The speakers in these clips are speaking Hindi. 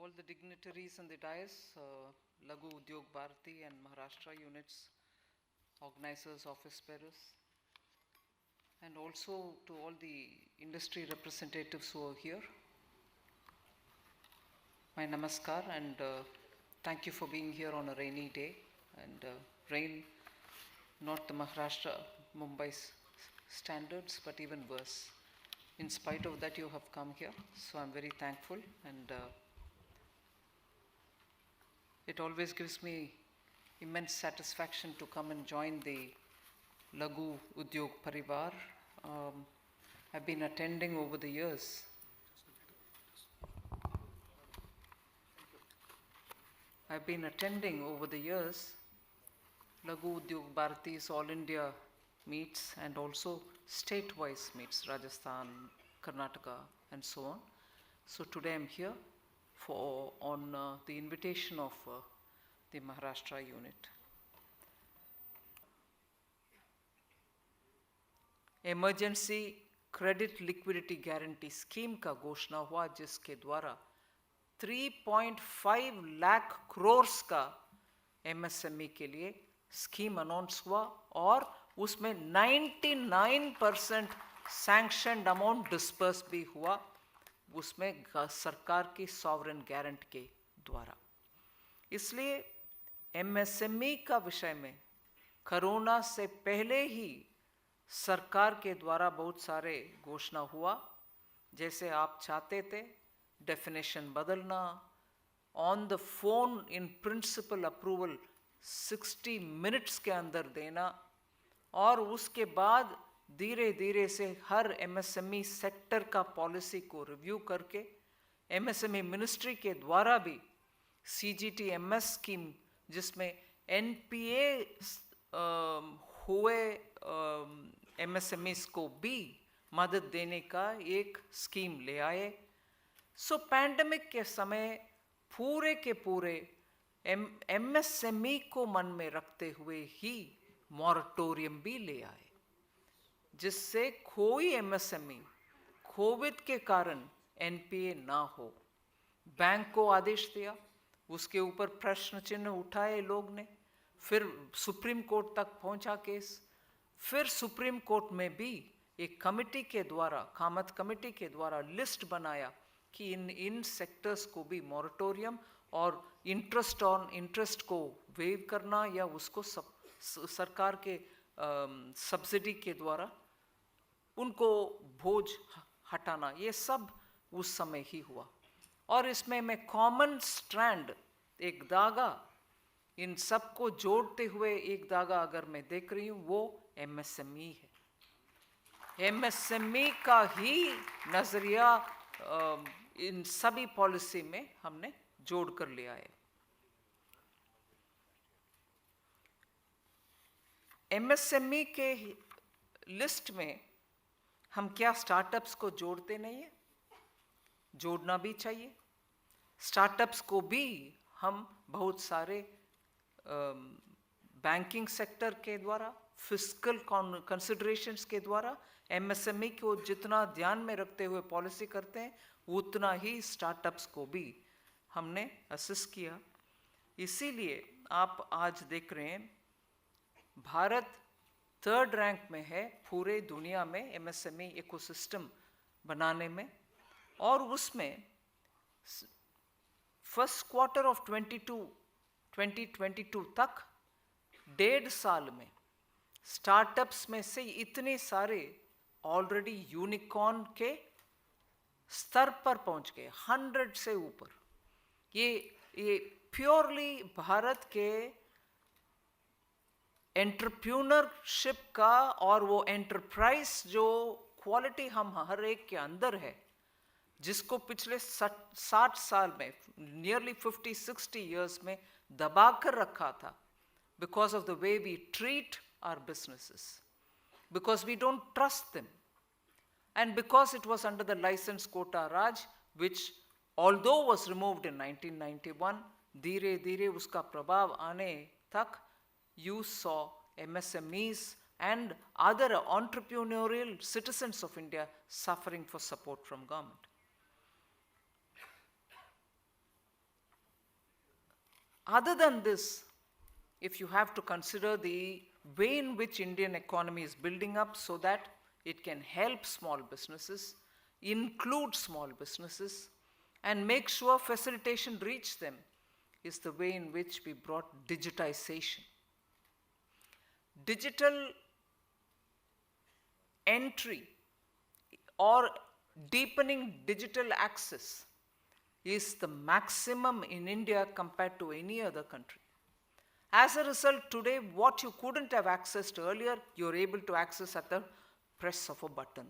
all the dignitaries in the dais, Lagu Udyog Bharati and Maharashtra units, organizers, office bearers, and also to all the industry representatives who are here. My namaskar and thank you for being here on a rainy day. And rain, not the Maharashtra, Mumbai's standards, but even worse. In spite of that, you have come here, so I'm very thankful, and it always gives me immense satisfaction to come and join the Lagu Udyog Parivar. I've been attending over the years. Lagu Udyog Bharati's All India meets and also state-wise meets, Rajasthan, Karnataka, and so on. So today I'm here on the invitation of the Maharashtra unit. Emergency credit liquidity guarantee scheme का घोषणा हुआ, जिसके द्वारा 3.5 लाख करोड़ का एमएसएमई के लिए स्कीम अनाउंस हुआ और उसमें 99% सैंक्शनड अमाउंट डिस्पर्स भी हुआ, उसमें सरकार की सॉवरेन गारंटी के द्वारा. इसलिए एमएसएमई का विषय में कोरोना से पहले ही सरकार के द्वारा बहुत सारे घोषणा हुआ. जैसे आप चाहते थे डेफिनेशन बदलना, on the phone in principle approval 60 minutes के अंदर देना, और उसके बाद धीरे धीरे से हर एमएसएमई सेक्टर का पॉलिसी को रिव्यू करके एमएसएमई मिनिस्ट्री के द्वारा भी सीजीटीएमएस स्कीम, जिसमें एनपीए हुए एमएसएमईस को भी मदद देने का एक स्कीम ले आए. सो पैंडेमिक के समय पूरे के पूरे एमएसएमई को मन में रखते हुए ही मॉरेटोरियम भी ले आए, जिससे कोई एमएसएमई कोविड के कारण एनपीए ना हो. बैंक को आदेश दिया, उसके ऊपर प्रश्न चिन्ह उठाए लोग ने, फिर सुप्रीम कोर्ट तक पहुंचा केस, फिर सुप्रीम कोर्ट में भी एक कमेटी के द्वारा, कामत कमेटी के द्वारा लिस्ट बनाया कि इन सेक्टर्स को भी मॉरेटोरियम और इंटरेस्ट को वेव करना या उसको सरकार के सब्सिडी के द्वारा उनको बोझ हटाना, ये सब उस समय ही हुआ. और इसमें मैं कॉमन स्ट्रैंड, एक धागा, इन सबको जोड़ते हुए एक धागा अगर मैं देख रही हूँ, वो एमएसएमई है. एमएसएमई का ही नजरिया इन सभी पॉलिसी में हमने जोड़ कर लिया है. एमएसएमई के लिस्ट में हम क्या स्टार्टअप्स को जोड़ते नहीं है? जोड़ना भी चाहिए. स्टार्टअप्स को भी हम बहुत सारे बैंकिंग सेक्टर के द्वारा, फिस्कल कंसिडरेशंस के द्वारा एमएसएमई को जितना ध्यान में रखते हुए पॉलिसी करते हैं, उतना ही स्टार्टअप्स को भी हमने असिस्ट किया. इसीलिए आप आज देख रहे हैं भारत 3rd रैंक में है पूरे दुनिया में एमएसएमई इकोसिस्टम बनाने में. और उसमें फर्स्ट क्वार्टर ऑफ 2022 तक 1.5 साल में स्टार्टअप्स में से इतने सारे ऑलरेडी यूनिकॉर्न के स्तर पर पहुंच गए, 100 से ऊपर. ये प्योरली भारत के एंटरप्रेन्योरशिप का और वो एंटरप्राइज जो क्वालिटी हम हर एक के अंदर है, जिसको पिछले 60 साल में, नियरली 50-60 years में दबा कर रखा था, because of the way we treat our businesses, because we don't trust them, and because it was under the license quota Raj, which although was removed in 1991, धीरे धीरे उसका प्रभाव आने तक you saw MSMEs and other entrepreneurial citizens of India suffering for support from government. Other than this, if you have to consider the way in which Indian economy is building up so that it can help small businesses, include small businesses, and make sure facilitation reach them, is the way in which we brought digitization. Digital entry or deepening digital access is the maximum in India compared to any other country. As a result, today, what you couldn't have accessed earlier, you're able to access at the press of a button.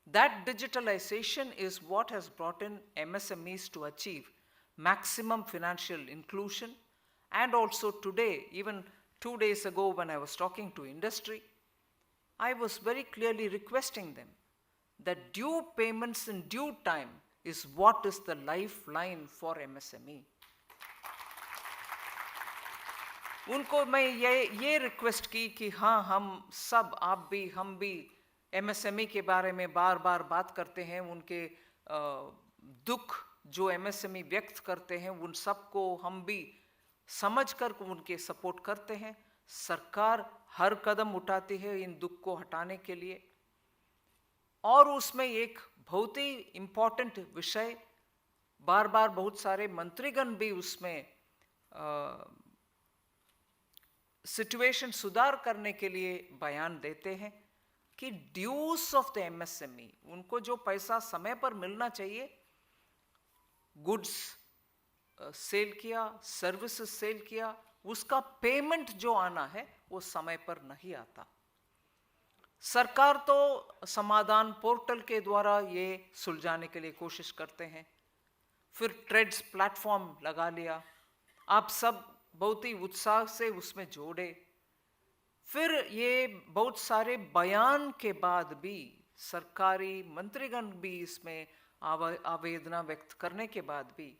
That digitalization is what has brought in MSMEs to achieve maximum financial inclusion. And also today, even 2 days ago when I was talking to industry, I was very clearly requesting them that due payments in due time is what is the lifeline for MSME. उनको मैं ये रिक्वेस्ट की कि हाँ, हम सब, आप भी, हम भी MSME के बारे में बार बार बात करते हैं, उनके दुख जो MSME व्यक्त करते हैं उन सबको हम भी समझ कर उनके सपोर्ट करते हैं। सरकार हर कदम उठाती है इन दुख को हटाने के लिए, और उसमें एक बहुत ही इम्पोर्टेंट विषय, बार बार बहुत सारे मंत्रीगण भी उसमें सिचुएशन सुधार करने के लिए बयान देते हैं कि ड्यूज ऑफ द MSME, उनको जो पैसा समय पर मिलना चाहिए, गुड्स सेल किया, सर्विसेज सेल किया, उसका पेमेंट जो आना है वो समय पर नहीं आता। सरकार तो समाधान पोर्टल के द्वारा ये सुलझाने के लिए कोशिश करते हैं, फिर ट्रेड्स प्लेटफॉर्म लगा लिया, आप सब बहुत ही उत्साह से उसमें जोड़े, फिर ये बहुत सारे बयान के बाद भी, सरकारी मंत्रीगण भी इसमें आवेदना व्यक्त करने के बाद भी,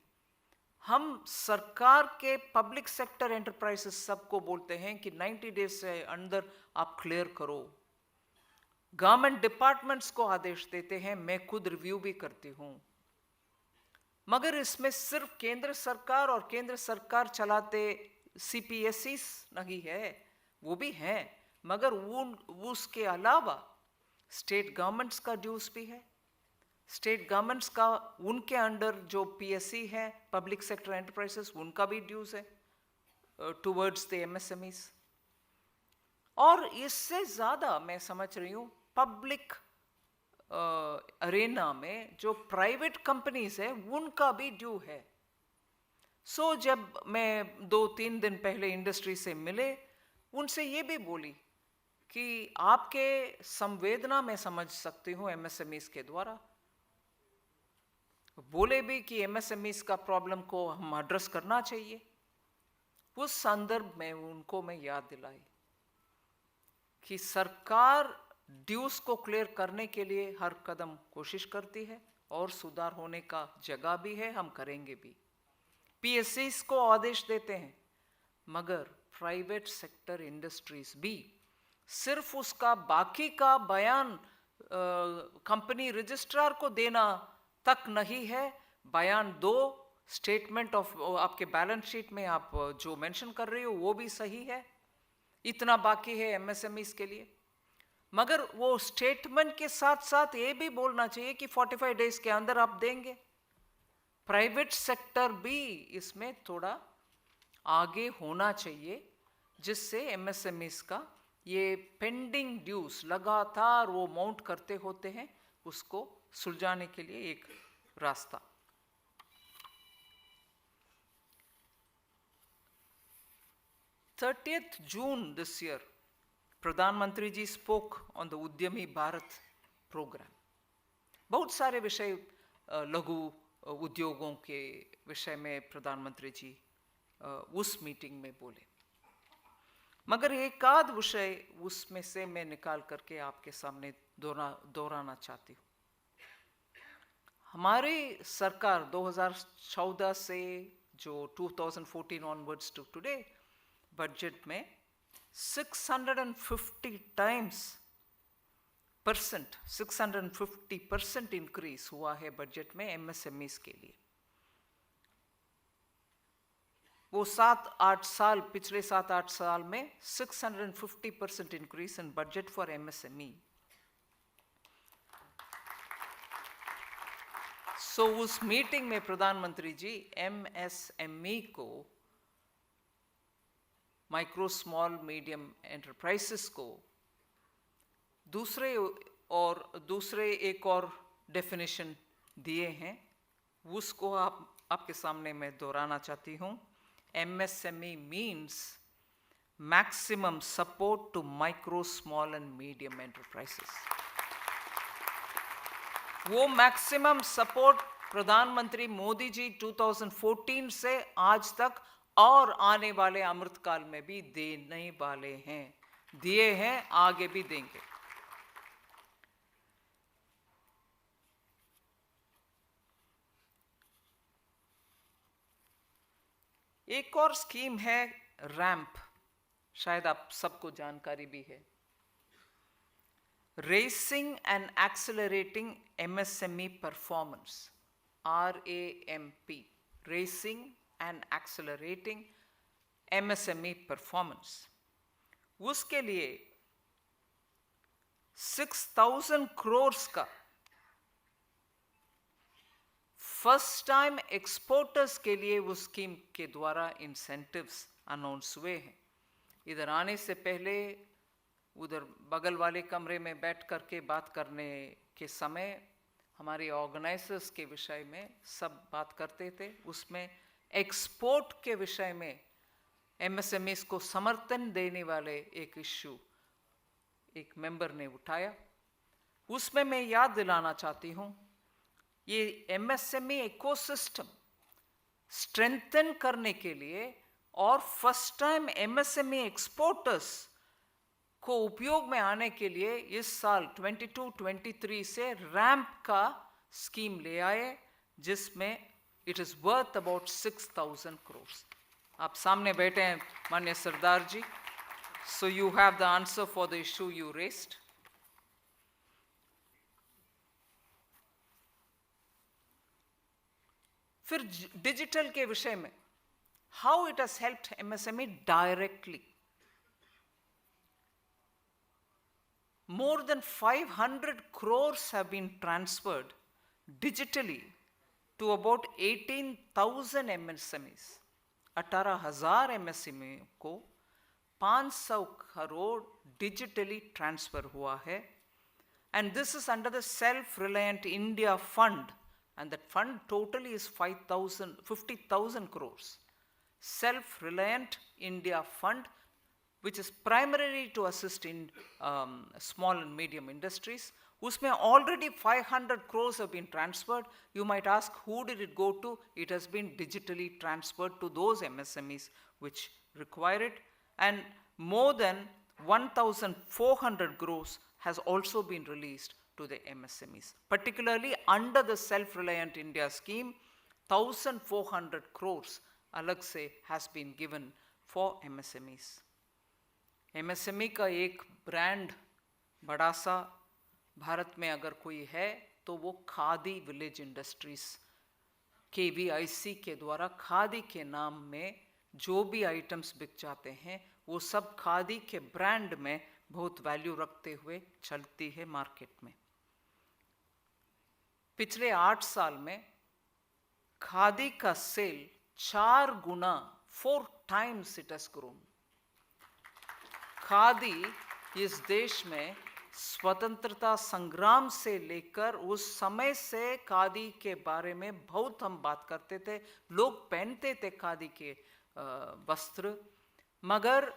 हम सरकार के पब्लिक सेक्टर एंटरप्राइजेस सबको बोलते हैं कि 90 डेज से अंदर आप क्लियर करो। गवर्नमेंट डिपार्टमेंट्स को आदेश देते हैं, मैं खुद रिव्यू भी करती हूँ, मगर इसमें सिर्फ केंद्र सरकार और केंद्र सरकार चलाते CPSEs नहीं है, वो भी हैं, मगर उसके अलावा स्टेट गवर्नमेंट्स का ड्यूज भी है। स्टेट गवर्नमेंट्स का, उनके अंडर जो PSE है, पब्लिक सेक्टर एंटरप्राइजेस, उनका भी ड्यूज है टुवर्ड्स द MSMEs। और इससे ज़्यादा मैं समझ रही हूँ पब्लिक अरेना में जो प्राइवेट कंपनीज है उनका भी ड्यू है। सो जब मैं 2-3 दिन पहले इंडस्ट्री से मिले, उनसे ये भी बोली कि आपके संवेदना में समझ सकती हूँ MSMEs के द्वारा, बोले भी कि MSMEs का प्रॉब्लम को हम एड्रेस करना चाहिए। उस संदर्भ में उनको मैं याद दिलाई कि सरकार ड्यूज को क्लियर करने के लिए हर कदम कोशिश करती है और सुधार होने का जगह भी है, हम करेंगे भी। PSEs को आदेश देते हैं, मगर प्राइवेट सेक्टर इंडस्ट्रीज भी सिर्फ उसका बाकी का बयान कंपनी रजिस्ट्रार को देना तक नहीं है। बयान 2 स्टेटमेंट ऑफ आपके बैलेंस शीट में आप जो मेंशन कर रही हो वो भी सही है, इतना बाकी है MSMEs के लिए, मगर वो स्टेटमेंट के साथ साथ ये भी बोलना चाहिए कि 45 डेज के अंदर आप देंगे। प्राइवेट सेक्टर भी इसमें थोड़ा आगे होना चाहिए, जिससे MSMEs का ये पेंडिंग ड्यूज लगातार वो माउंट करते होते हैं, उसको सुलझाने के लिए एक रास्ता। June 30 this year, प्रधान मंत्री जी spoke on the उद्यमी भारत प्रोग्राम। बहुत सारे विषय लघु उद्योगों के विषय में प्रधानमंत्री जी उस मीटिंग में बोले, मगर एक आध विषय उसमें से मैं निकाल करके आपके सामने दोहराना चाहती हूँ। हमारी सरकार 2014 से जो 2014 ऑनवर्ड्स टू टुडे बजट में 650% इंक्रीज हुआ है बजट में MSMEs के लिए। वो 7-8 साल, पिछले 7-8 साल में 650% increase in budget for MSME। सो उस मीटिंग में प्रधानमंत्री जी MSME को, माइक्रो स्मॉल मीडियम एंटरप्राइजेस को दूसरे एक और डेफिनेशन दिए हैं, उसको आपके सामने मैं दोहराना चाहती हूँ। MSME means maximum support to micro small and medium enterprises. वो मैक्सिमम सपोर्ट प्रधानमंत्री मोदी जी 2014 से आज तक और आने वाले अमृतकाल में भी देने वाले हैं, दिए हैं, आगे भी देंगे। एक और स्कीम है रैंप, शायद आप सबको जानकारी भी है। Racing and accelerating MSME performance, RAMP, racing and accelerating MSME performance. उसके लिए 6,000 करोड़ का फर्स्ट टाइम एक्सपोर्टर्स के लिए उस स्कीम के द्वारा इंसेंटिव्स अनाउंस हुए हैं। इधर आने से पहले उधर बगल वाले कमरे में बैठ करके बात करने के समय हमारे ऑर्गेनाइजर्स के विषय में सब बात करते थे। उसमें एक्सपोर्ट के विषय में MSMEs को समर्थन देने वाले एक इश्यू एक मेंबर ने उठाया। उसमें मैं याद दिलाना चाहती हूँ, ये MSME इकोसिस्टम स्ट्रेंथन करने के लिए और फर्स्ट टाइम MSME एक्सपोर्टर्स को उपयोग में आने के लिए इस साल 22-23 से रैंप का स्कीम ले आए, जिसमें it is worth about 6,000 crore. आप सामने बैठे हैं माननीय Sardar ji, so you have the answer for the issue you raised. फिर डिजिटल के विषय में how it has helped MSME directly. More than 500 crores have been transferred digitally to about 18,000 MSMEs। 18,000 MSME को 500 करोड़ डिजिटली ट्रांसफर हुआ है। And this is under the Self-Reliant India Fund, and that fund totally is 50,000 crores. Self-Reliant India Fund, which is primarily to assist in small and medium industries. Usme already 500 crores have been transferred. You might ask, who did it go to? It has been digitally transferred to those MSMEs which require it. And more than 1,400 crores has also been released to the MSMEs. Particularly under the Self-Reliant India scheme, 1,400 crores alag se has been given for MSMEs. MSME का एक ब्रांड बड़ा सा भारत में अगर कोई है तो वो खादी विलेज इंडस्ट्रीज, KVIC के द्वारा खादी के नाम में जो भी आइटम्स बिक जाते हैं वो सब खादी के ब्रांड में बहुत वैल्यू रखते हुए चलती है मार्केट में। पिछले 8 साल में खादी का सेल 4 गुना 4 times it has grown। Khadi इस देश में स्वतंत्रता संग्राम से लेकर उस समय से खादी के बारे में बहुत हम बात करते थे, लोग पहनते थे खादी के वस्त्र, मगर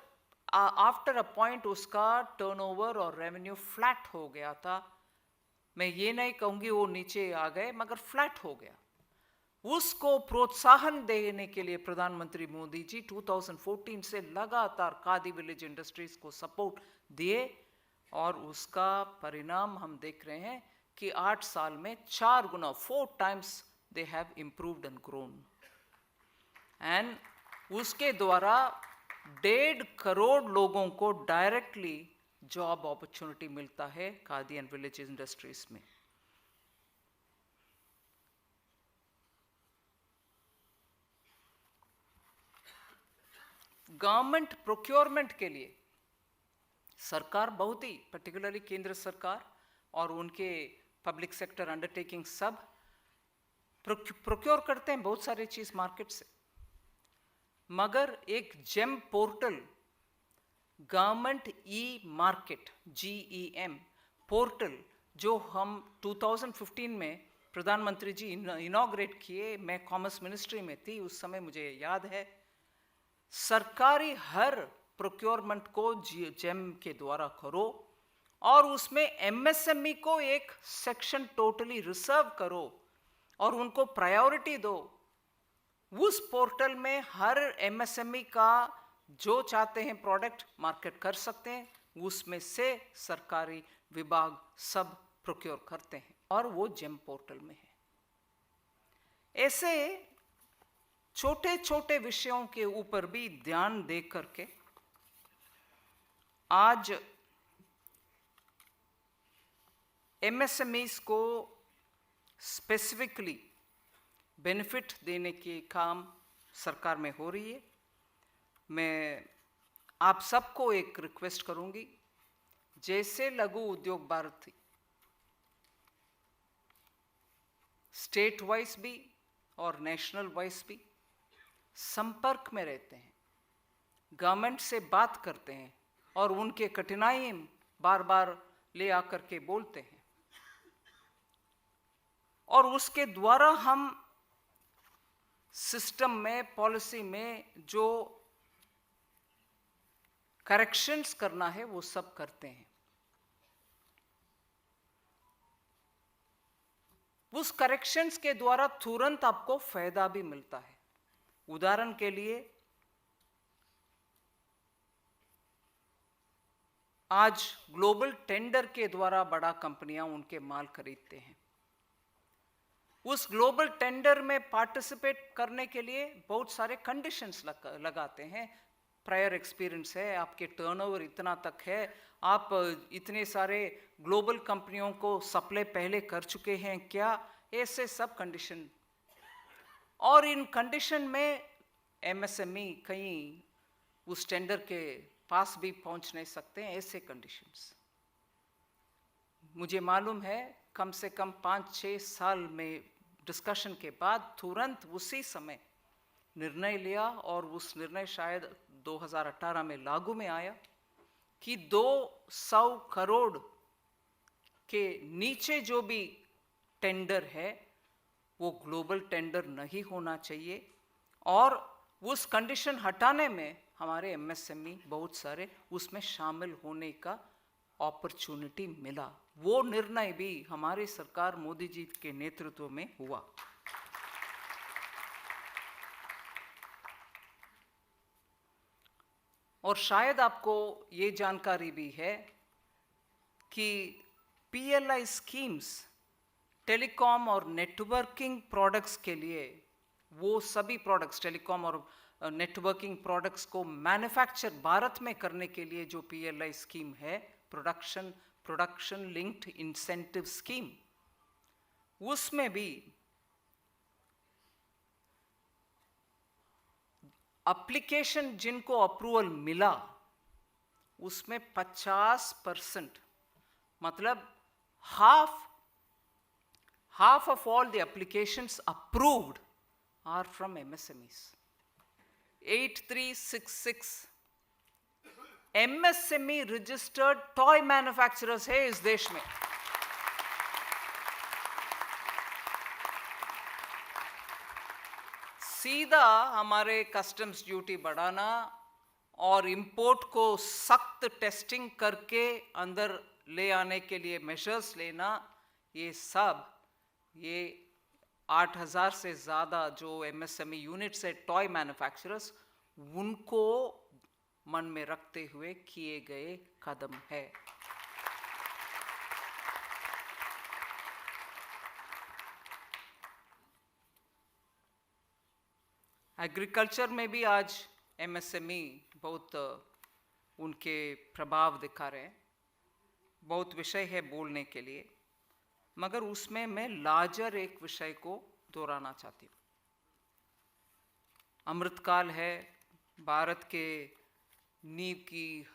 आफ्टर अ पॉइंट उसका टर्नओवर और रेवेन्यू फ्लैट हो गया था। मैं ये नहीं कहूँगी वो नीचे आ गए, मगर फ्लैट हो गया। उसको प्रोत्साहन देने के लिए प्रधानमंत्री मोदी जी 2014 से लगातार खादी विलेज इंडस्ट्रीज को सपोर्ट दिए और उसका परिणाम हम देख रहे हैं कि 8 साल में 4 गुना 4 times they have improved and grown। And उसके द्वारा 1.5 करोड़ लोगों को डायरेक्टली जॉब अपॉर्चुनिटी मिलता है खादी एंड विलेज इंडस्ट्रीज में। गवर्नमेंट प्रोक्योरमेंट के लिए सरकार बहुत ही, पर्टिकुलरली केंद्र सरकार और उनके पब्लिक सेक्टर अंडरटेकिंग सब प्रोक्योर करते हैं बहुत सारी चीज़ मार्केट से, मगर एक GeM portal government e market GEM portal जो हम 2015 में प्रधानमंत्री जी इनॉग्रेट किए, मैं कॉमर्स मिनिस्ट्री में थी उस समय, मुझे याद है, सरकारी हर प्रोक्योरमेंट को जेम के द्वारा करो और उसमें MSME को एक सेक्शन टोटली रिजर्व करो और उनको प्रायोरिटी दो। उस पोर्टल में हर MSME का जो चाहते हैं प्रोडक्ट मार्केट कर सकते हैं, उसमें से सरकारी विभाग सब प्रोक्योर करते हैं और वो जेम पोर्टल में है। ऐसे छोटे छोटे विषयों के ऊपर भी ध्यान दे करके आज MSMEs को स्पेसिफिकली बेनिफिट देने के काम सरकार में हो रही है। मैं आप सबको एक रिक्वेस्ट करूंगी, जैसे लघु उद्योग भारती स्टेट वाइज भी और नेशनल वाइज भी संपर्क में रहते हैं, गवर्नमेंट से बात करते हैं और उनके कठिनाई बार बार ले आकर के बोलते हैं और उसके द्वारा हम सिस्टम में, पॉलिसी में जो करेक्शंस करना है वो सब करते हैं। उस करेक्शंस के द्वारा तुरंत आपको फायदा भी मिलता है। उदाहरण के लिए आज ग्लोबल टेंडर के द्वारा बड़ा कंपनियां उनके माल खरीदते हैं। उस ग्लोबल टेंडर में पार्टिसिपेट करने के लिए बहुत सारे कंडीशंस लगाते हैं। प्रायर एक्सपीरियंस है, आपके टर्नओवर इतना तक है, आप इतने सारे ग्लोबल कंपनियों को सप्लाई पहले कर चुके हैं क्या, ऐसे सब कंडीशन। और इन कंडीशन में MSME कहीं उस टेंडर के पास भी पहुंच नहीं सकते हैं, ऐसे कंडीशंस। मुझे मालूम है कम से कम 5-6 साल में डिस्कशन के बाद तुरंत उसी समय निर्णय लिया और उस निर्णय शायद 2018 में लागू में आया कि 200 करोड़ के नीचे जो भी टेंडर है वो ग्लोबल टेंडर नहीं होना चाहिए। और उस कंडीशन हटाने में हमारे MSME बहुत सारे उसमें शामिल होने का अपॉर्चुनिटी मिला। वो निर्णय भी हमारी सरकार मोदी जी के नेतृत्व में हुआ। और शायद आपको ये जानकारी भी है कि PLI स्कीम्स टेलीकॉम और नेटवर्किंग प्रोडक्ट्स के लिए, वो सभी प्रोडक्ट्स टेलीकॉम और नेटवर्किंग प्रोडक्ट्स को मैन्युफैक्चर भारत में करने के लिए जो PLI स्कीम है, प्रोडक्शन लिंक्ड इंसेंटिव स्कीम, उसमें भी एप्लीकेशन जिनको अप्रूवल मिला उसमें 50%, मतलब half of all the applications approved are from MSMEs. 8366 MSME registered toy manufacturers है इस देश में। सीधा हमारे कस्टम्स ड्यूटी बढ़ाना और इंपोर्ट को सख्त टेस्टिंग करके अंदर ले आने के लिए मेजर्स लेना, ये सब ये 8000 से ज़्यादा जो MSME यूनिट्स है टॉय मैन्युफैक्चरर्स, उनको मन में रखते हुए किए गए कदम है। एग्रीकल्चर में भी आज MSME बहुत उनके प्रभाव दिखा रहे हैं। बहुत विषय है बोलने के लिए, मगर उसमें मैं लार्जर एक विषय को दोहराना चाहती हूँ। अमृतकाल है, भारत के नींव की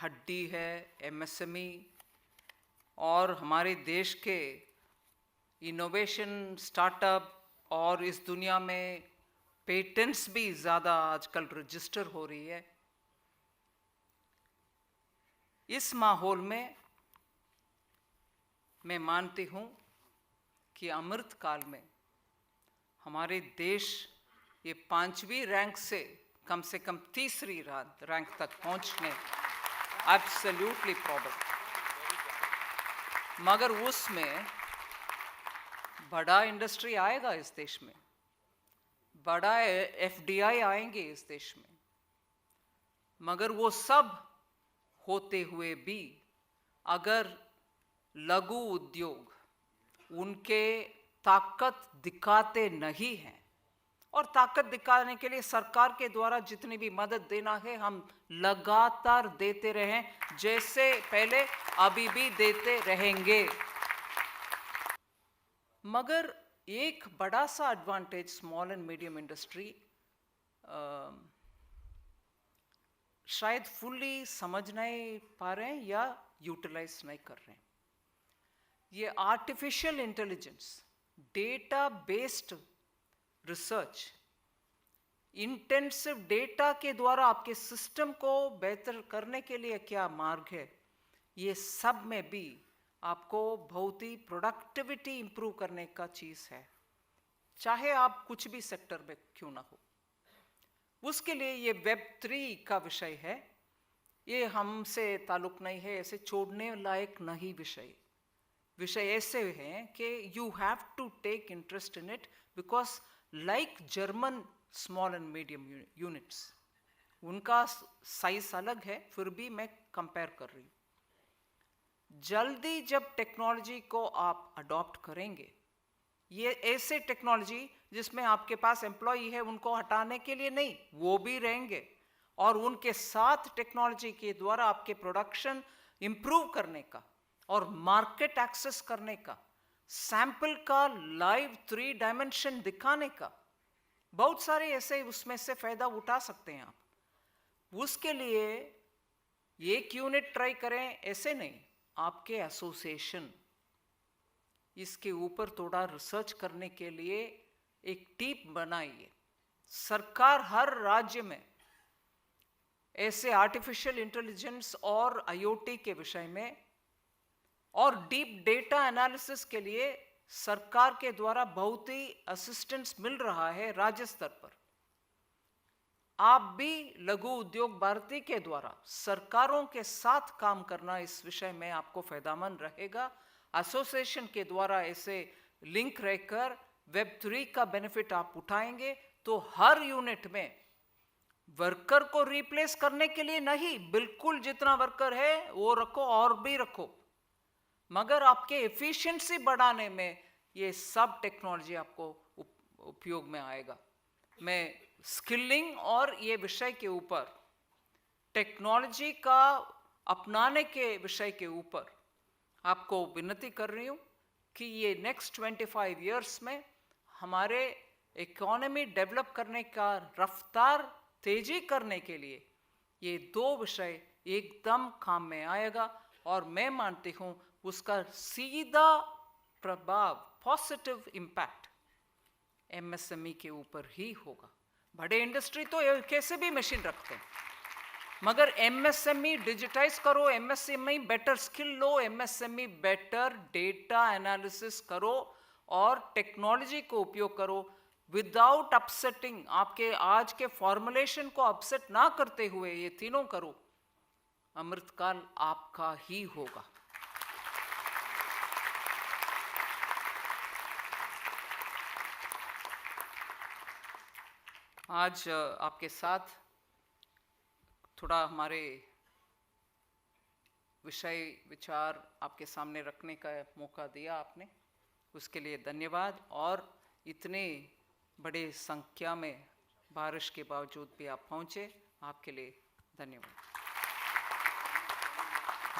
हड्डी है एमएसएमई, और हमारे देश के इनोवेशन स्टार्टअप और इस दुनिया में पेटेंट्स भी ज़्यादा आजकल रजिस्टर हो रही है। इस माहौल में मैं मानती हूँ कि अमृत काल में हमारे देश ये 5वीं रैंक से कम 3री रैंक तक पहुँचने एब्सोल्युटली प्रॉबल। मगर उसमें बड़ा इंडस्ट्री आएगा इस देश में, बड़ा एफडीआई आएंगे इस देश में, मगर वो सब होते हुए भी अगर लघु उद्योग उनके ताकत दिखाते नहीं हैं, और ताकत दिखाने के लिए सरकार के द्वारा जितनी भी मदद देना है हम लगातार देते रहें, जैसे पहले अभी भी देते रहेंगे। मगर एक बड़ा सा advantage small and medium industry शायद फुल्ली समझ नहीं पा रहे हैं या यूटिलाइज नहीं कर रहे हैं। ये artificial intelligence, data based research, intensive data के द्वारा आपके सिस्टम को बेहतर करने के लिए क्या मार्ग है, ये सब में भी आपको बहुत ही प्रोडक्टिविटी इंप्रूव करने का चीज़ है, चाहे आप कुछ भी सेक्टर में क्यों ना हो। उसके लिए ये Web3 का विषय है, ये हमसे ताल्लुक नहीं है, ऐसे छोड़ने लायक नहीं विषय ऐसे हैं कि you have to take interest in it, because like German small and medium units, उनका साइज अलग है, फिर भी मैं कंपेयर कर रही हूँ। जल्दी जब टेक्नोलॉजी को आप अडॉप्ट करेंगे, ये ऐसे टेक्नोलॉजी जिसमें आपके पास एम्प्लॉई है उनको हटाने के लिए नहीं, वो भी रहेंगे, और उनके साथ टेक्नोलॉजी के द्वारा आपके प्रोडक्शन इंप्रूव करने का और मार्केट एक्सेस करने का, सैंपल का लाइव 3 डायमेंशन दिखाने का, बहुत सारे ऐसे उसमें से फायदा उठा सकते हैं आप। उसके लिए एक यूनिट ट्राई करें ऐसे नहीं, आपके एसोसिएशन इसके ऊपर थोड़ा रिसर्च करने के लिए एक टीम बनाइए। सरकार हर राज्य में ऐसे आर्टिफिशियल इंटेलिजेंस और आईओटी के विषय में और डीप डेटा एनालिसिस के लिए सरकार के द्वारा बहुत ही असिस्टेंस मिल रहा है राज्य स्तर पर। आप भी लघु उद्योग भारती के द्वारा सरकारों के साथ काम करना इस विषय में आपको फायदेमंद रहेगा। एसोसिएशन के द्वारा ऐसे लिंक रहकर Web3 का बेनिफिट आप उठाएंगे तो हर यूनिट में वर्कर को रिप्लेस करने के लिए नहीं, बिल्कुल जितना वर्कर है वो रखो और भी रखो, मगर आपके एफिशिएंसी बढ़ाने में ये सब टेक्नोलॉजी आपको उपयोग में आएगा। मैं स्किलिंग और ये विषय के ऊपर, टेक्नोलॉजी का अपनाने के विषय के ऊपर आपको विनती कर रही हूँ कि ये नेक्स्ट 25 इयर्स में हमारे इकोनॉमी डेवलप करने का रफ्तार तेजी करने के लिए ये 2 विषय एकदम काम में आएगा, और मैं मानती हूँ उसका सीधा प्रभाव, पॉजिटिव इम्पैक्ट एमएसएमई के ऊपर ही होगा। बड़े इंडस्ट्री तो कैसे भी मशीन रखते हैं, मगर एमएसएमई डिजिटाइज करो, एमएसएमई बेटर स्किल लो, एमएसएमई बेटर डेटा एनालिसिस करो और टेक्नोलॉजी को उपयोग करो विदाउट अपसेटिंग, आपके आज के फॉर्मुलेशन को अपसेट ना करते हुए ये तीनों करो, अमृतकाल आपका ही होगा। आज आपके साथ थोड़ा हमारे विषय विचार आपके सामने रखने का मौका दिया आपने, उसके लिए धन्यवाद। और इतने बड़े संख्या में बारिश के बावजूद भी आप पहुंचे, आपके लिए धन्यवाद।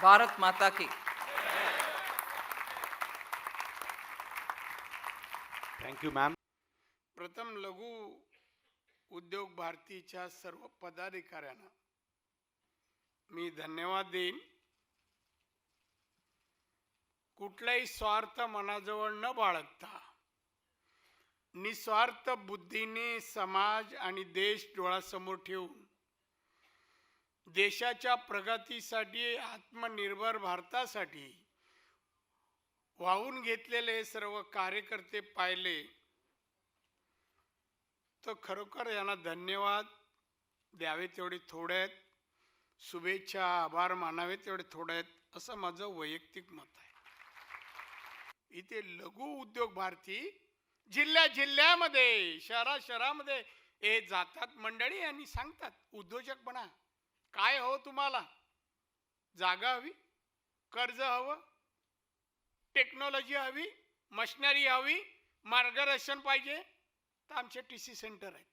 भारत माता की। Thank you ma'am. प्रथम लघु उद्योग भारतीच्या सर्व पदाधिकाऱ्यांना मी धन्यवाद देईन. कुठलाही स्वार्थ मनाजवळ न बाळगता निस्वार्थ बुद्धीने समाज आणि देश डोळ्यासमोर ठेवून देशाच्या प्रगतीसाठी, आत्मनिर्भर भारतासाठी वाहून घेतलेले सर्व कार्यकर्ते पाहिले तर खरोखर यांना धन्यवाद द्यावे तेवढे थोडे आहेत, शुभेच्छा आभार मानावे तेवढे थोडे आहेत, असं माझं वैयक्तिक मत आहे. इथे लघु उद्योग भारती जिल्ह्यामध्ये शहरामध्ये हे जातात मंडळी आणि सांगतात उद्योजक बना. काय हवं तुम्हाला? जागा हवी, कर्ज हवं, टेक्नॉलॉजी हवी, मशिनरी हवी, मार्गदर्शन पाहिजे, तर आमचे TC सेंटर आहेत,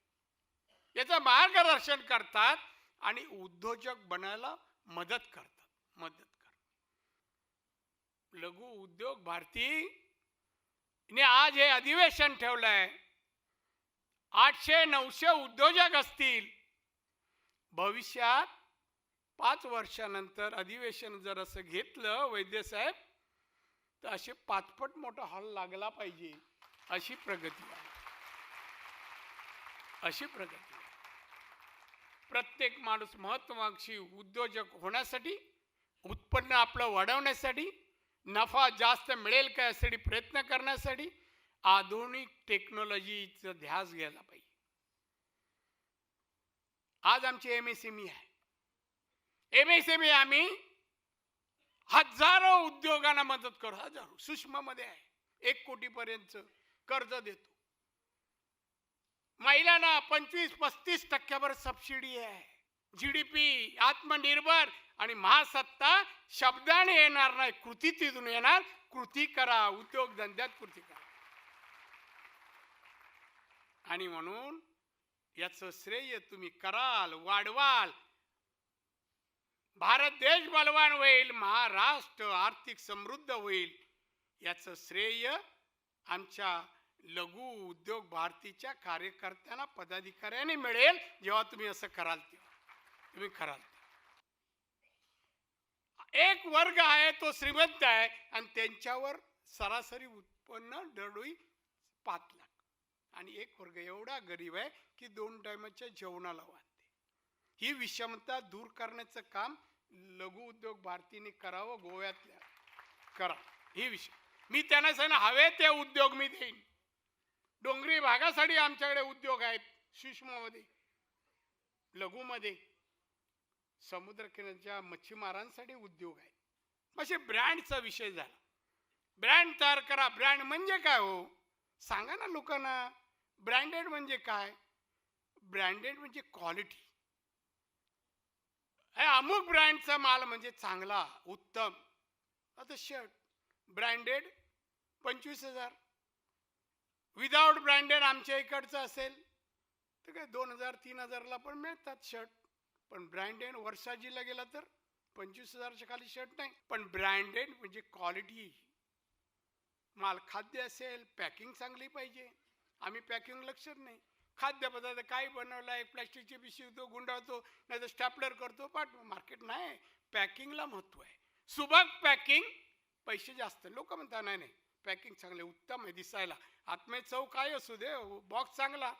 याचं मार्गदर्शन करतात आणि उद्योजक बनायला मदत करतात. लघु उद्योग भारती ने आज हे अधिवेशन ठेवलंय. 800-900 उद्योजक असतील. भविष्यात 5 वर्षानंतर अधिवेशन जर असं घेतलं वैद्य साहेब तर असे 5 पट मोठा हॉल लागला पाहिजे. अशी प्रगती आहे. प्रत्येक माणूस महत्वाकांक्षी उद्योजक होण्यासाठी, उत्पन्न आपलं वाढवण्यासाठी, नफा जास्त मिळेल का यासाठी प्रयत्न करण्यासाठी आधुनिक टेक्नॉलॉजीचा ध्यास घ्यायला पाहिजे. आज आमची MSME आहे. MSME आम्ही हजारो उद्योगांना मदत करू. हजारो सूक्ष्म मध्ये आहे, 1 कोटीपर्यंत कर्ज देतो. महिलांना 25-35% सबसिडी आहे. GDP, आत्मनिर्भर आणि महासत्ता शब्दाने येणार नाही, कृतीतून येणार. कृती करा, उद्योगधंद्यात कृती करा. आणि म्हणून याचं श्रेय तुम्ही कराल, वाढवाल. भारत देश बलवान होईल, महाराष्ट्र आर्थिक समृद्ध होईल. याचं श्रेय आमच्या लघु उद्योग भारतीच्या कार्यकर्त्यांना, पदाधिकाऱ्यांनी मिळेल. जेव्हा तुम्ही असं कराल तेव्हा तुम्ही कराल. एक वर्ग आहे तो श्रीमंत आहे आणि त्यांच्यावर सरासरी उत्पन्न दरडोई 5 लाख, आणि एक वर्ग एवढा गरीब आहे की 2 टायमाच्या जेवणाला वाढते. ही विषमता दूर करण्याचं काम लघु उद्योग भारतीने करावं. गोव्यातल्या करा ही विषय. मी त्यांना सांगितलं हवे ते उद्योग मी देईन. डोंगरी भागासाठी आमच्याकडे उद्योग आहेत, सूक्ष्ममध्ये, लघुमध्ये. समुद्रकिनाऱ्याच्या मच्छीमारांसाठी उद्योग आहेत. म्हणजे ब्रँडचा विषय झाला. ब्रँड तयार करा. ब्रँड म्हणजे काय हो सांगा ना लोकांना. ब्रँडेड म्हणजे काय? ब्रँडेड म्हणजे क्वालिटी. अमुक ब्रँडचा माल म्हणजे चांगला, उत्तम. आता शर्ट ब्रँडेड 25,000, विदाउट ब्रँडेड आमच्या इकडचं असेल तर काय 2,000-3,000ला पण मिळतात शर्ट. पण ब्रँडेड वर्षाजीला गेला तर 25,000च्या खाली शर्ट नाही. पण ब्रँडेड म्हणजे क्वालिटी. माल खाद्य असेल, पॅकिंग चांगली पाहिजे. आम्ही पॅकिंग लक्षात नाही. खाद्यपदार्थ काही बनवला, एक प्लॅस्टिकची पिशवी होतो, गुंडाळतो, नाही तर स्टॅपलर करतो, पाठवा. मार्केट नाही, पॅकिंगला महत्व आहे. सुबक पॅकिंग, पैसे जास्त. लोक म्हणतात नाही नाही पॅकिंग चांगले, उत्तम आहे दिसायला. आत्मे चव काय असू दे, बॉक्स चांगला.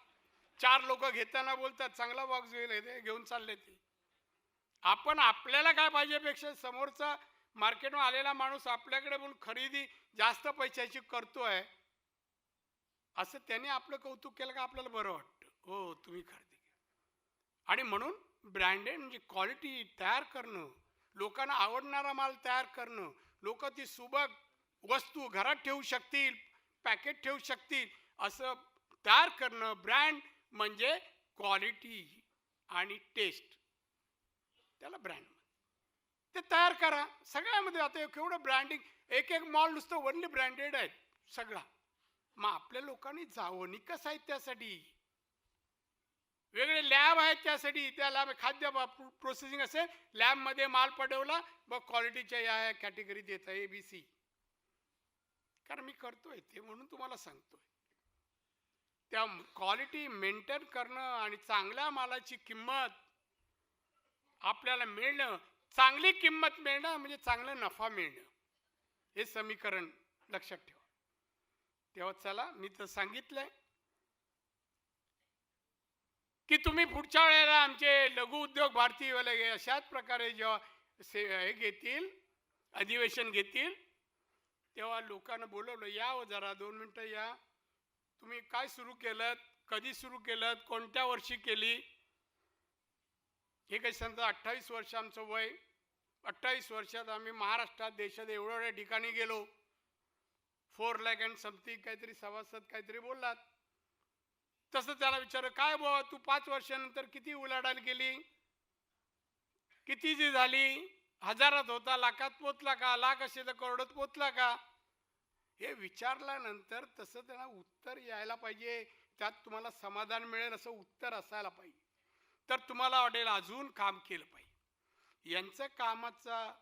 4 लोक घेताना बोलतात चांगला बॉक्स घेऊन चालले ते. आपण आपल्याला काय पाहिजे पेक्षा समोरचा मार्केटमध्ये आलेला माणूस आपल्याकडे बोलून खरेदी जास्त पैशाची करतोय असं त्याने आपलं कौतुक केलं का आपल्याला बरं वाटतं. हो तुम्ही खरेदी करा. आणि म्हणून ब्रँडेड म्हणजे क्वालिटी तयार करणं, लोकांना आवडणारा माल तयार करणं, लोक ती सुबक वस्तू घरात ठेवू शकतील, पॅकेट ठेवू शकतील असं तयार करणं. ब्रँड म्हणजे क्वालिटी आणि टेस्ट, त्याला ब्रँड ते तयार करा सगळ्यामध्ये. आता केवढं ब्रँडिंग, एक मॉल नुसतं ओनली ब्रँडेड आहेत सगळा. मग आपल्या लोकांनी जावं नाही कसं आहे त्यासाठी. वेगळे लॅब आहेत त्यासाठी. त्या लॅब खाद्य प्रोसेसिंग असेल, लॅबमध्ये माल पडवला मग क्वालिटीच्या या कॅटेगरीत येतं ABC. कारण मी करतोय ते म्हणून तुम्हाला सांगतोय. त्या क्वालिटी मेंटेन करणं आणि चांगल्या मालाची किंमत आपल्याला मिळणं, चांगली किंमत मिळणं म्हणजे चांगला नफा मिळणं, हे समीकरण लक्षात ठेवा. तेव्हा चला, मी तर सांगितलंय की तुम्ही पुढच्या वेळेला आमचे लघु उद्योग भारतीवाले अशाच प्रकारे जेव्हा हे घेतील, अधिवेशन घेतील, तेव्हा लोकांना बोलवलं, या हो जरा 2 मिनटं या, तुम्ही काय सुरू केलं, कधी सुरू केलं, कोणत्या वर्षी केली. हे काही समजा 28 वर्ष आमचं वय, 28 वर्षात आम्ही महाराष्ट्रात देशात एवढ्या ठिकाणी गेलो. 4 लाख अँड समथिंग काहीतरी सभासद काहीतरी बोललात. तसं त्याला विचार, काय बाबा तू 5 वर्षानंतर किती उलाढाल केली, किती जी झाली, हजारात होता, लाखात पोचला का, लाख असेल तर करोडोत पोचला का, हे विचारल्यानंतर तसं त्यांना उत्तर यायला पाहिजे. त्यात तुम्हाला समाधान मिळेल असं उत्तर असायला पाहिजे. तर तुम्हाला वाटेल अजून काम केलं पाहिजे. यांचं कामाचा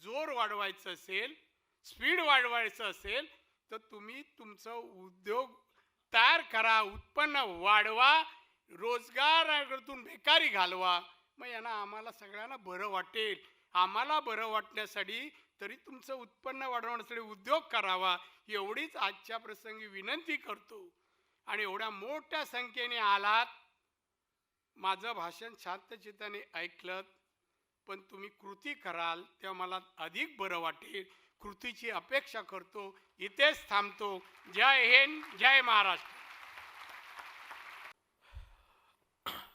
जोर वाढवायचं असेल, स्पीड वाढवायचं असेल, तर तुम्ही तुमचं उद्योग तयार करा, उत्पन्न वाढवा, रोजगारातून बेकारी घालवा. मग यांना आम्हाला सगळ्यांना बरं वाटेल. आम्हाला बरं वाटण्यासाठी तरी तुमचं उत्पन्न वाढवण्यासाठी उद्योग करावा, एवढीच आजच्या प्रसंगी विनंती करतो. आणि एवढ्या मोठ्या संख्येने आलात, माझं भाषण शांतचित्ताने ऐकलं, पण तुम्ही कृती कराल तेव्हा मला अधिक बरं वाटेल. कृतीची अपेक्षा करतो. इथेच थांबतो. जय हिंद, जय महाराष्ट्र.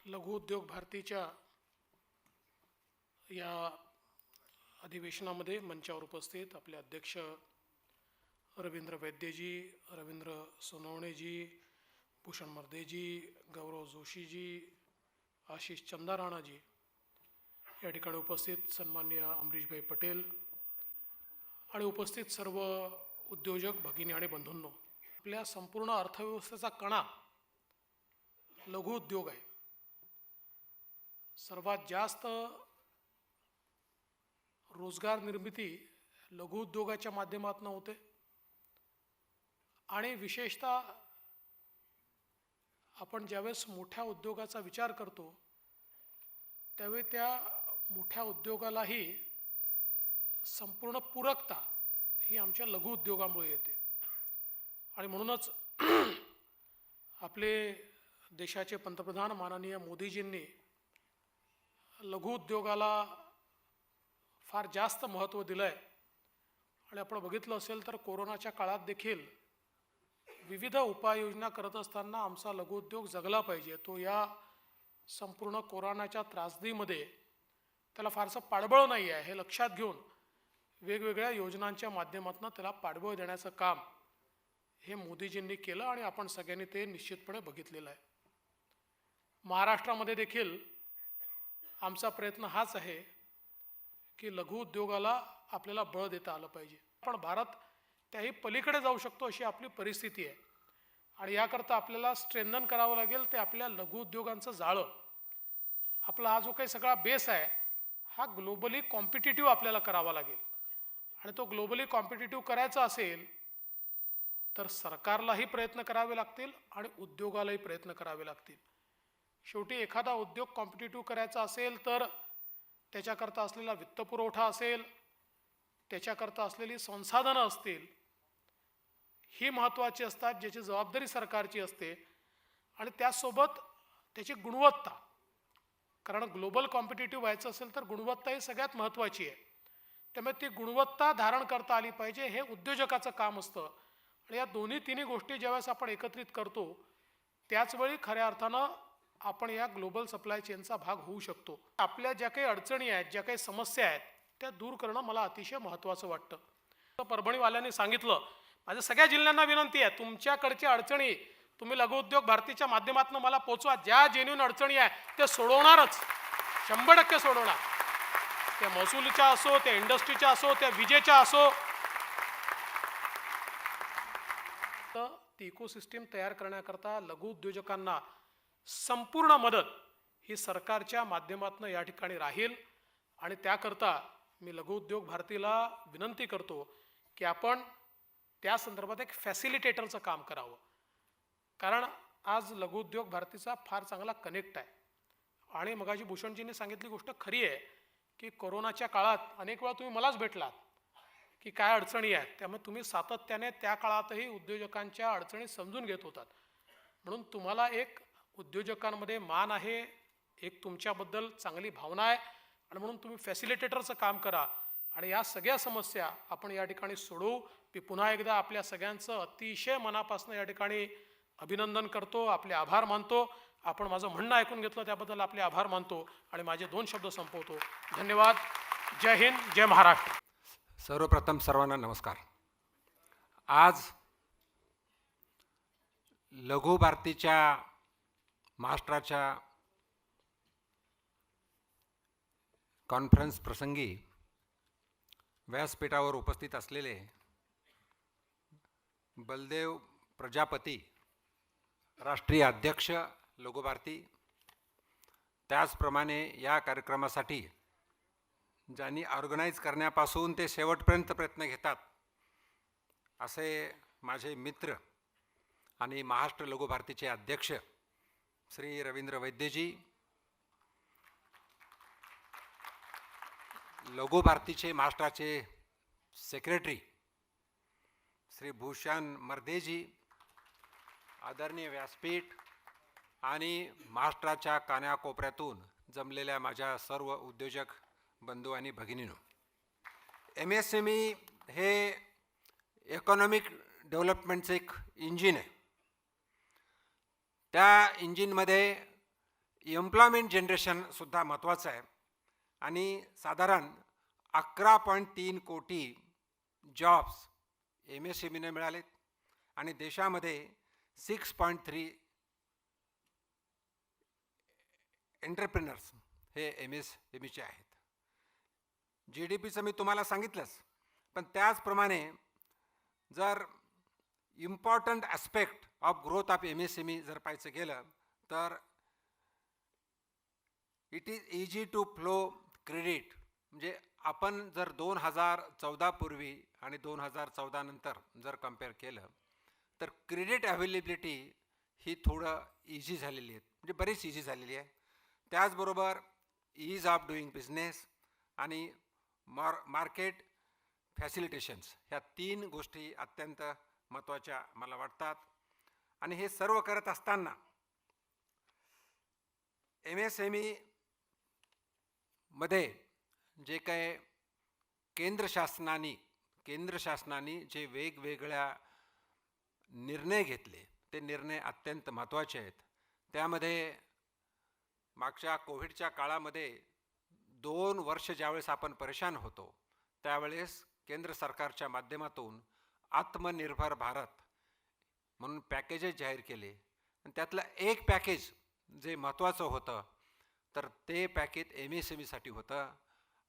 लघु उद्योग भारतीच्या या अधिवेशनामध्ये मंचावर उपस्थित आपले अध्यक्ष रवींद्र वैद्यजी, रवींद्र सोनवणेजी, भूषण मर्देजी, गौरव जोशीजी, आशिष चंदाराणाजी, या ठिकाणी उपस्थित सन्माननीय अमरीशभाई पटेल आणि उपस्थित सर्व उद्योजक भगिनी आणि बंधूंनो, आपल्या संपूर्ण अर्थव्यवस्थेचा कणा लघु उद्योग आहे. सर्वात जास्त रोजगार निर्मिती लघु उद्योगाच्या माध्यमातून होते आणि विशेषतः आपण ज्यावेळेस मोठ्या उद्योगाचा विचार करतो त्यावेळी त्या मोठ्या उद्योगालाही संपूर्ण पूरकता ही आमच्या लघु उद्योगामुळे येते. आणि म्हणूनच आपले देशाचे पंतप्रधान माननीय मोदीजींनी लघु उद्योगाला फार जास्त महत्त्व दिलं आहे. आणि आपण बघितलं असेल तर कोरोनाच्या काळात देखील विविध उपाययोजना करत असताना आमचा लघु उद्योग जगला पाहिजे. तो या संपूर्ण कोरोनाच्या त्रासदीमध्ये त्याला फारसं पाठबळ नाही आहे हे लक्षात घेऊन वेगवेगळ्या योजनांच्या माध्यमातून त्याला पाठबळ देण्याचं काम हे मोदीजींनी केलं आणि आपण सगळ्यांनी ते निश्चितपणे बघितलेलं आहे. महाराष्ट्रामध्ये देखील आमचा प्रयत्न हाच आहे की लघु उद्योगाला आपल्याला बळ देता आलं पाहिजे. पण भारत त्याही पलीकडे जाऊ शकतो अशी आपली परिस्थिती आहे. आणि याकरता आपल्याला स्ट्रेंथन करावं लागेल ते आपल्या लघु उद्योगांचं जाळं. आपला हा जो काही सगळा बेस आहे हा ग्लोबली कॉम्पिटिटिव्ह आपल्याला करावा लागेल. आणि तो ग्लोबली कॉम्पिटिटिव्ह करायचा असेल तर सरकारलाही प्रयत्न करावे लागतील आणि उद्योगालाही प्रयत्न करावे लागतील. शेवटी एखादा उद्योग कॉम्पिटिटिव्ह करायचा असेल तर त्याच्याकरता असलेला वित्तपुरवठा असेल, त्याच्याकरता असलेली संसाधनं असतील, ही महत्त्वाची असतात, ज्याची जबाबदारी सरकारची असते. आणि त्यासोबत त्याची गुणवत्ता, कारण ग्लोबल कॉम्पिटिटिव्ह व्हायचं असेल तर गुणवत्ता ही सगळ्यात महत्त्वाची आहे. त्यामुळे ती गुणवत्ता धारण करता आली पाहिजे, हे उद्योजकाचं काम असतं. आणि या दोन्ही तिन्ही गोष्टी ज्यावेळेस आपण एकत्रित करतो त्याचवेळी खऱ्या अर्थानं आपण या ग्लोबल सप्लाय चेनचा भाग होऊ शकतो. आपल्या ज्या काही अडचणी आहेत, ज्या काही समस्या आहेत त्या दूर करणं मला अतिशय महत्त्वाचं वाटतं. परभणीवाल्यांनी सांगितलं, माझ्या सगळ्या जिल्ह्यांना विनंती आहे, तुमच्याकडच्या अडचणी तुम्ही लघु उद्योग भारतीच्या माध्यमातून मला पोचवा. ज्या जेन्युइन अडचणी आहे ते सोडवणारच, 100% सोडवणार. त्या महसुलीच्या असो, त्या इंडस्ट्रीच्या असो, त्या विजेच्या असो. तर ती इकोसिस्टीम तयार करण्याकरता लघु उद्योजकांना संपूर्ण मदत ही सरकारच्या माध्यमातून या ठिकाणी राहील. आणि त्याकरता मी लघु उद्योग भारतीला विनंती करतो की आपण त्या संदर्भात एक फॅसिलिटेटरचं काम करावं. कारण आज लघुउद्योग भारतीचा फार चांगला कनेक्ट आहे. आणि मगाशी भूषणजींनी सांगितली गोष्ट खरी आहे की कोरोनाच्या काळात अनेक वेळा तुम्ही मलाच भेटलात की काय अडचणी आहेत. त्यामुळे तुम्ही सातत्याने त्या काळातही उद्योजकांच्या अडचणी समजून घेत होतात. म्हणून तुम्हाला एक उद्योजकांमध्ये मान आहे, एक तुमच्याबद्दल चांगली भावना आहे आणि म्हणून तुम्ही फॅसिलिटेटरचं काम करा आणि या सगळ्या समस्या आपण या ठिकाणी सोडवू. मी पुन्हा एकदा आपल्या सगळ्यांचं अतिशय मनापासून या ठिकाणी अभिनंदन करतो, आपले आभार मानतो. आपण माझं म्हणणं ऐकून घेतलं त्याबद्दल आपले आभार मानतो आणि माझे 2 शब्द संपवतो. धन्यवाद. जय हिंद, जय महाराष्ट्र. सर्वप्रथम सर्वांना नमस्कार. आज लघु भारतीच्या महाराष्ट्राच्या कॉन्फरन्स प्रसंगी व्यासपीठावर उपस्थित असलेले बलदेव प्रजापती, राष्ट्रीय अध्यक्ष लघु भारती, त्याचप्रमाणे या कार्यक्रमासाठी ज्यांनी ऑर्गनाईज करण्यापासून ते शेवटपर्यंत प्रयत्न घेतात असे माझे मित्र आणि महाराष्ट्र लघु भारतीचे अध्यक्ष श्री रवींद्र वैद्यजी, लघु भारतीचे महाराष्ट्राचे सेक्रेटरी श्री भूषण मर्देजी, आदरणीय व्यासपीठ आणि महाराष्ट्राच्या कानाकोपऱ्यातून जमलेल्या माझ्या सर्व उद्योजक बंधू आणि भगिनींनो, MSME हे इकॉनॉमिक डेव्हलपमेंटचं एक इंजिन आहे. त्या इंजिनमध्ये एम्प्लॉयमेंट जनरेशनसुद्धा महत्त्वाचं आहे आणि साधारण 11.3 कोटी जॉब्स MSMEने मिळालेत आणि देशामध्ये 6.3 एंटरप्रेनर्स हे MSMEचे आहेत. GDPचं मी तुम्हाला सांगितलंच, पण त्याचप्रमाणे जर important aspect of growth of MSME जर पाहायचं गेलं तर it is easy to flow credit. म्हणजे आपण जर 2014 पूर्वी आणि 2014 नंतर जर कम्पेअर केलं तर क्रेडिट अवेलेबिलिटी ही थोडं इझी झालेली आहे, म्हणजे बरीच इझी झालेली आहे. त्याचबरोबर ईज ऑफ डुईंग बिझनेस आणि मार्केट फॅसिलिटेशन्स, ह्या 3 गोष्टी अत्यंत महत्त्वाच्या मला वाटतात. आणि हे सर्व करत असताना MSME मध्ये जे काय केंद्र शासनाने जे वेगवेगळ्या निर्णय घेतले ते निर्णय अत्यंत महत्त्वाचे आहेत. त्यामध्ये मागच्या कोविडच्या काळामध्ये 2 वर्ष ज्यावेळेस आपण परेशान होतो त्यावेळेस केंद्र सरकारच्या माध्यमातून आत्मनिर्भर भारत म्हणून पॅकेजेस जाहीर केले आणि त्यातलं एक पॅकेज जे महत्त्वाचं होतं तर ते पॅकेज MSMEसाठी होतं.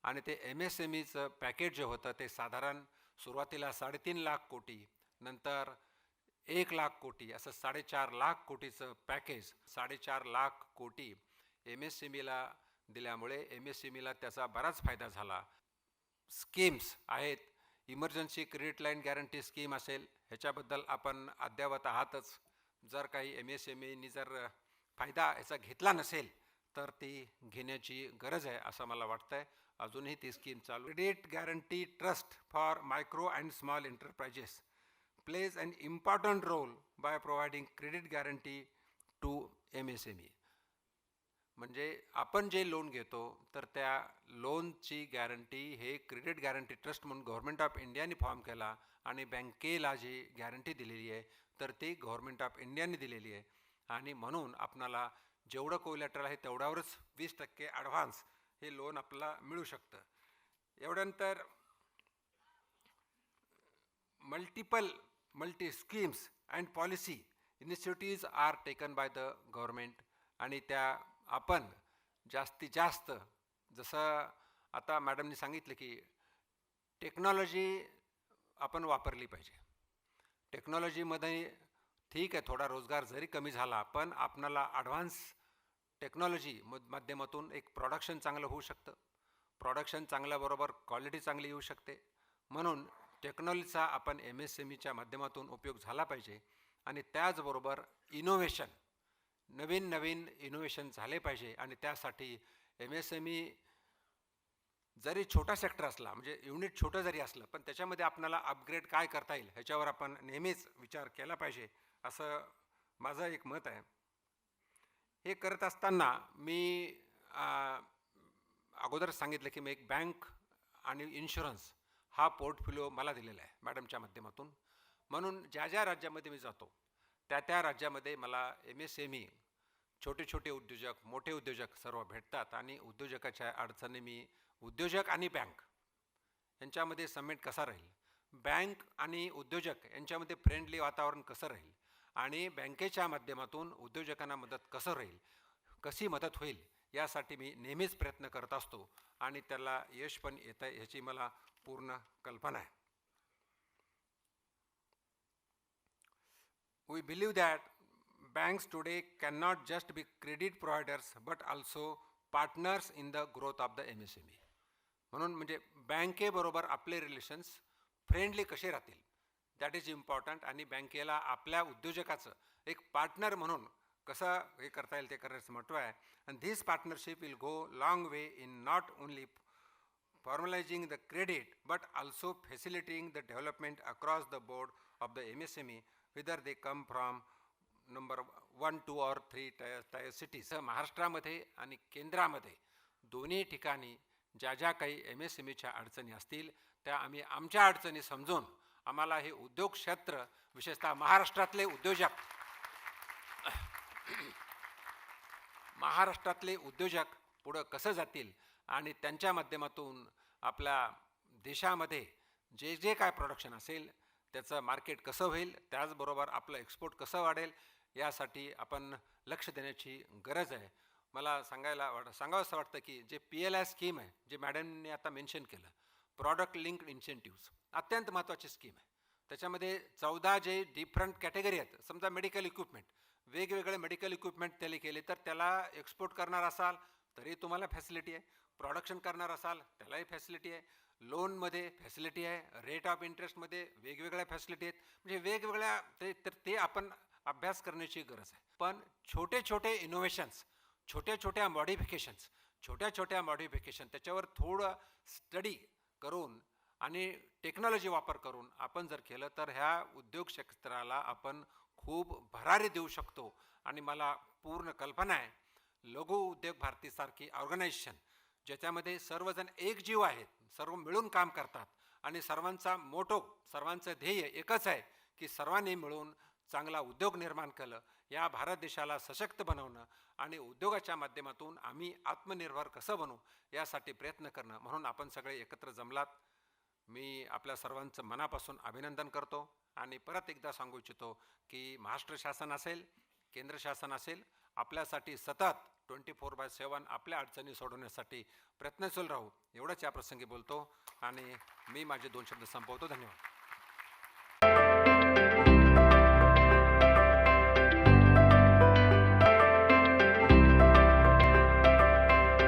आणि ते MSMEचं पॅकेज जे होतं ते साधारण सुरुवातीला 3.5 लाख कोटी, नंतर 1 लाख कोटी, असं 4.5 लाख कोटीचं पॅकेज, 4.5 लाख कोटी MSMEला दिल्यामुळे MSMEला त्याचा बराच फायदा झाला. स्कीम्स आहेत, emergency credit line guarantee scheme असेल, ह्याच्याबद्दल आपण अद्ययावत आहातच. जर काही MSMEनी जर फायदा याचा घेतला नसेल तर ती घेण्याची गरज आहे असं मला वाटतं आहे. अजूनही ती स्कीम चालू. Credit guarantee trust for micro and small enterprises plays an important role by providing credit guarantee to MSME. म्हणजे आपण जे लोन घेतो तर त्या लोनची गॅरंटी हे क्रेडिट गॅरंटी ट्रस्ट म्हणून गव्हर्नमेंट ऑफ इंडियाने फॉर्म केला आणि बँकेला जी गॅरंटी दिलेली आहे तर ती गव्हर्नमेंट ऑफ इंडियाने दिलेली आहे. आणि म्हणून आपणाला जेवढं कोलॅटरल आहे तेवढ्यावरच 20% ॲडव्हान्स हे लोन आपल्याला मिळू शकतं. एवढ्यानंतर multi schemes and policy initiatives are taken by the government. आणि त्या आपण जास्तीत जास्त, जसं आता मॅडमनी सांगितलं की टेक्नॉलॉजी आपण वापरली पाहिजे. टेक्नॉलॉजीमध्ये ठीक आहे, थोडा रोजगार जरी कमी झाला पण आपणाला ॲडव्हान्स टेक्नॉलॉजी माध्यमातून एक प्रोडक्शन चांगलं होऊ शकतं. प्रोडक्शन चांगल्याबरोबर क्वालिटी चांगली येऊ शकते. म्हणून टेक्नॉलॉजीचा आपण MSMEच्या माध्यमातून उपयोग झाला पाहिजे. आणि त्याचबरोबर इनोव्हेशन नवीन नवीन इनोव्हेशन झाले पाहिजे आणि त्यासाठी MSME जरी छोटा सेक्टर असला, म्हणजे युनिट छोटं जरी असलं, पण त्याच्यामध्ये आपल्याला अपग्रेड काय करता येईल ह्याच्यावर आपण नेहमीच विचार केला पाहिजे, असं माझं एक मत आहे. हे करत असताना मी अगोदर सांगितलं की मी एक बँक आणि इन्शुरन्स हा पोर्टफोलिओ मला दिलेला आहे मॅडमच्या माध्यमातून. म्हणून ज्या ज्या राज्यामध्ये मी जातो त्या त्या राज्यामध्ये मला MSME छोटे छोटे उद्योजक, मोठे उद्योजक सर्व भेटतात आणि उद्योजकाच्या अडचणी मी उद्योजक आणि बँक यांच्यामध्ये समेट कसा राहील, बँक आणि उद्योजक यांच्यामध्ये फ्रेंडली वातावरण कसं राहील आणि बँकेच्या माध्यमातून उद्योजकांना मदत कसं राहील, कशी मदत होईल यासाठी मी नेहमीच प्रयत्न करत असतो आणि त्याला यश पण येतं आहे ह्याची मला पूर्ण कल्पना आहे. We believe that banks today cannot just be credit providers but also partners in the growth of the MSME. म्हणून म्हणजे बँकेबरोबर आपले रिलेशन्स फ्रेंडली कसे राहतील दॅट इज इम्पॉर्टंट आणि बँकेला आपल्या उद्योजकाचं एक पार्टनर म्हणून कसं हे करता येईल ते करण्याचं महत्त्व आहे. And this partnership will go long way in not only formalizing the credit but also facilitating the development across the board of the MSME, whether they come from number 1, 2 or 3 tier cities. महाराष्ट्रामध्ये आणि केंद्रामध्ये दोन्ही ठिकाणी ज्या ज्या काही MSMEच्या अडचणी असतील त्या आम्ही आमच्या अडचणी समजून आम्हाला हे उद्योग क्षेत्र विशेषतः महाराष्ट्रातले उद्योजक पुढं कसं जातील आणि त्यांच्या माध्यमातून आपल्या देशामध्ये जे जे काय प्रोडक्शन असेल त्याचं मार्केट कसं होईल, त्याचबरोबर आपलं एक्सपोर्ट कसं वाढेल यासाठी आपण लक्ष देण्याची गरज आहे. मला सांगावंसं वाटतं की जे PLI स्कीम आहे, जे मॅडमने आता मेन्शन केलं, प्रॉडक्ट लिंक्ड इन्सेंटिव्स अत्यंत महत्त्वाची स्कीम आहे. त्याच्यामध्ये 14 जे डिफरंट कॅटेगरी आहेत, समजा मेडिकल इक्विपमेंट, वेगवेगळे मेडिकल इक्विपमेंट त्याला केले तर त्याला एक्सपोर्ट करणार असाल तरी तुम्हाला फॅसिलिटी आहे, प्रोडक्शन करणार असाल त्यालाही फॅसिलिटी आहे, लोनमध्ये फॅसिलिटी आहे, रेट ऑफ इंटरेस्टमध्ये वेगवेगळ्या फॅसिलिटी आहेत. म्हणजे वेगवेगळ्या ते आपण अभ्यास करण्याची गरज आहे. पण छोटे छोटे इनोव्हेशन्स, छोट्या छोट्या मॉडिफिकेशन त्याच्यावर थोडं स्टडी करून आणि टेक्नॉलॉजी वापर करून आपण जर केलं तर ह्या उद्योग क्षेत्राला आपण खूप भरारी देऊ शकतो. आणि मला पूर्ण कल्पना आहे लघु उद्योग भारतीसारखी ऑर्गनायझेशन ज्याच्यामध्ये सर्वजण एकजीव आहेत, सर्व मिळून काम करतात आणि सर्वांचं ध्येय एकच आहे की सर्वांनी मिळून चांगला उद्योग निर्माण केलं, या भारत देशाला सशक्त बनवणं आणि उद्योगाच्या माध्यमातून आम्ही आत्मनिर्भर कसं बनू यासाठी प्रयत्न करणं. म्हणून आपण सगळे एकत्र जमलात. मी आपल्या सर्वांचं मनापासून अभिनंदन करतो आणि परत एकदा सांगू इच्छितो की महाराष्ट्र शासन असेल, केंद्र शासन असेल, आपल्यासाठी सतत 24/7 आपल्या अडचणी सोडवण्यासाठी प्रयत्नशील राहू एवढंच या प्रसंगी बोलतो आणि मी माझे 2 शब्द संपवतो. धन्यवाद.